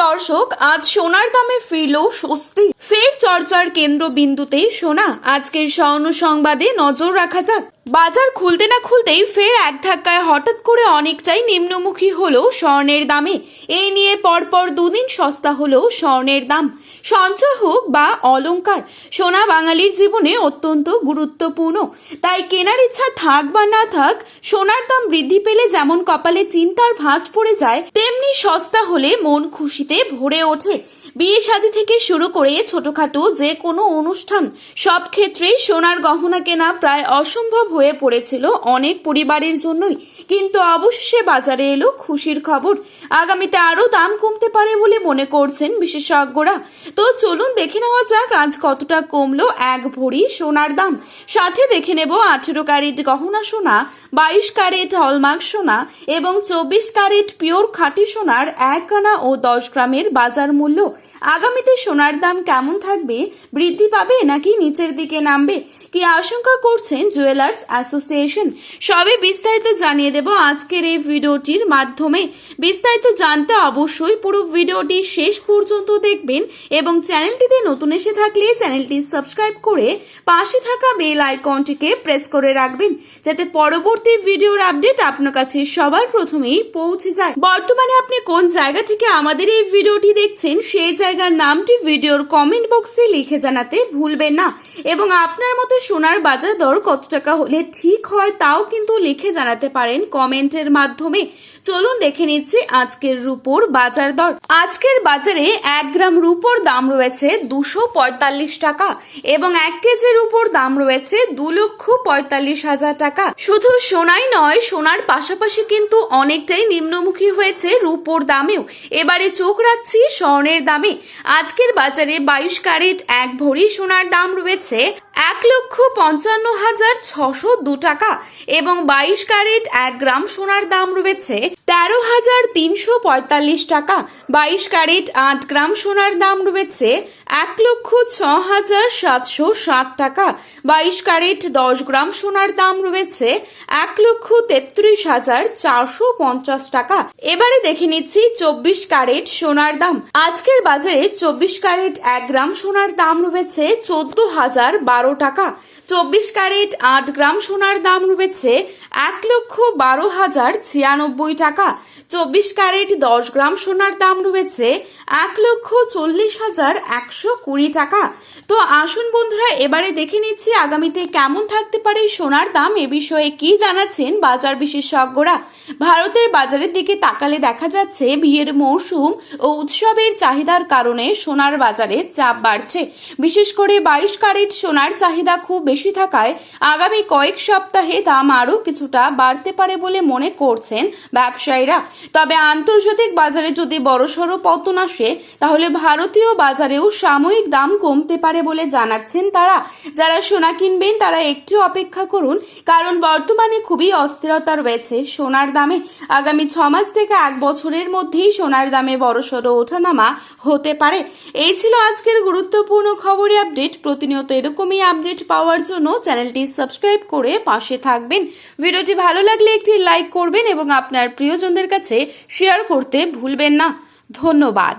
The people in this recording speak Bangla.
দর্শক, আজ সোনার দামে ফিরল স্বস্তি। ফের চর্চার কেন্দ্রবিন্দুতে সোনা। আজকের স্বর্ণ সংবাদে নজর রাখা যাক। বাজার খুলতে না খুলতেই ফের এক ধাক্কায় হঠাৎ করে অনেকটাই নিম্নমুখী হলো স্বর্ণের দামে। এই নিয়ে পরপর দুদিন সস্তা হলো স্বর্ণের দাম। সঞ্চয় হোক বা অলংকার, সোনা বাঙালির জীবনে অত্যন্ত গুরুত্বপূর্ণ। তাই কেনার ইচ্ছা থাক বা না থাক, সোনার দাম বৃদ্ধি পেলে যেমন কপালে চিন্তার ভাঁজ পড়ে যায়, তেমনি সস্তা হলে মন খুশিতে ভরে ওঠে। বিয়ে শাদী থেকে শুরু করে ছোটখাটো যে কোনো অনুষ্ঠান, সব ক্ষেত্রেই সোনার গহনা কেনা প্রায় অসম্ভব হয়ে পড়েছিল অনেক পরিবারের জন্যই। কিন্তু অবশেষে বাজারে এলো খুশির খবর। আগামীতে আরো দাম কমতে পারে বলে মনে করছেন বিশেষজ্ঞরা। তো চলুন দেখে নেওয়া যাক আজ কতটা কমলো এক ভরি সোনার দাম। সাথে দেখে নেব 18 ক্যারেট গহনা সোনা, 22 ক্যারেট হলমার্ক সোনা এবং 24 ক্যারেট পিওর খাঁটি সোনার 1 আনা ও 10 গ্রামের বাজার মূল্য। আগামীতে সোনার দাম কেমন থাকবে, বৃদ্ধি পাবে নাকি নিচের দিকে নামবে, কি আশঙ্কা করছেন জুয়েলার্স অ্যাসোসিয়েশন, সবে বিস্তারিত জানিয়ে দেব আজকের এই ভিডিওটির মাধ্যমে। বিস্তারিত জানতে অবশ্যই পুরো ভিডিওটি শেষ পর্যন্ত দেখবেন এবং চ্যানেলটিতে নতুন এসে থাকলে চ্যানেলটি সাবস্ক্রাইব করে পাশে থাকা বেল আইকনটিকে প্রেস করে রাখবেন, যাতে পরবর্তী ভিডিওর আপডেট আপনার কাছে সবার প্রথমেই পৌঁছে যায়। বর্তমানে আপনি কোন জায়গা থেকে আমাদের এই ভিডিওটি দেখছেন, সেই জায়গার নামটি ভিডিওর কমেন্ট বক্সে লিখে জানাতে ভুলবেন না। এবং আপনার মতে সোনার বাজার দর কত টাকা হলে ঠিক হয় তাও কিন্তু লিখে জানাতে পারেন কমেন্টের মাধ্যমে। চলুন দেখে নিচ্ছি আজকের রূপোর বাজার দর। আজকের বাজারে 1 গ্রাম রূপোর দাম রয়েছে 245 টাকা এবং 1 কেজি রূপোর দাম রয়েছে 2,45,000 টাকা। শুধু সোনাই নয়, সোনার পাশাপাশি কিন্তু অনেকটাই নিম্নমুখী হয়েছে রূপোর দামেও। এবারে চোখ রাখছি স্বর্ণের দামে। আজকের বাজারে 22 ক্যারেট 1 ভরি সোনার দাম রয়েছে 1,55,602 টাকা এবং 22 ক্যারেট 1 গ্রাম সোনার দাম রয়েছে 13,345 টাকা। 22 ক্যারেট 8 গ্রাম সোনার দাম রয়েছে 1,06,760 টাকা। 22 ক্যারেট 10 গ্রাম সোনার দাম রয়েছে 1,33,450 টাকা। এবারে দেখে নিচ্ছি 24 ক্যারেট সোনার দাম। আজকের বাজারে 24 ক্যারেট 1 গ্রাম সোনার দাম রয়েছে 14,012 টাকা। 24 ক্যারেট 8 গ্রাম সোনার দাম রয়েছে 1,12,096 টাকা। 24 ক্যারেট 10 গ্রাম সোনার দাম রয়েছে 1,40,120 টাকা। তো আসুন বন্ধুরা, এবারে দেখে নিচ্ছি আগামীতে কেমন থাকতে পারে সোনার দাম। এ বিষয়ে কি জানাচ্ছেন বাজার বিশেষজ্ঞরা। ভারতের বাজারের দিকে তাকালে দেখা যাচ্ছে বিয়ের মৌসুম ও উৎসবের চাহিদার কারণে সোনার বাজারে চাপ বাড়ছে। বিশেষ করে 22 ক্যারেট সোনার চাহিদা খুব বেশি থাকায় আগামী কয়েক সপ্তাহে দাম আরো কিছুটা বাড়তে পারে বলে মনে করছেন ব্যবসায়ীরা। তবে আন্তর্জাতিক বাজারে যদি বড়সড় পতন আসে, তাহলে ভারতীয় বাজারেও সাময়িক দাম কমতে পারে বলে জানাচ্ছেন তারা। যারা সোনা কিনবেন তারা একটু অপেক্ষা করুন, কারণ বর্তমানে খুবই অস্থিরতা রয়েছে সোনার দামে। আগামী 6 মাস থেকে 1 বছরের মধ্যেই সোনার দামে বড়সড় ওঠানামা হতে পারে। এই ছিল আজকের গুরুত্বপূর্ণ খবরে আপডেট। প্রতিনিয়ত এরকমই আপডেট পাওয়ার জন্য চ্যানেলটি সাবস্ক্রাইব করে পাশে থাকবেন। ভিডিওটি ভালো লাগলে একটি লাইক করবেন এবং আপনার প্রিয়জনদের কাছে শেয়ার করতে ভুলবেন না। ধন্যবাদ।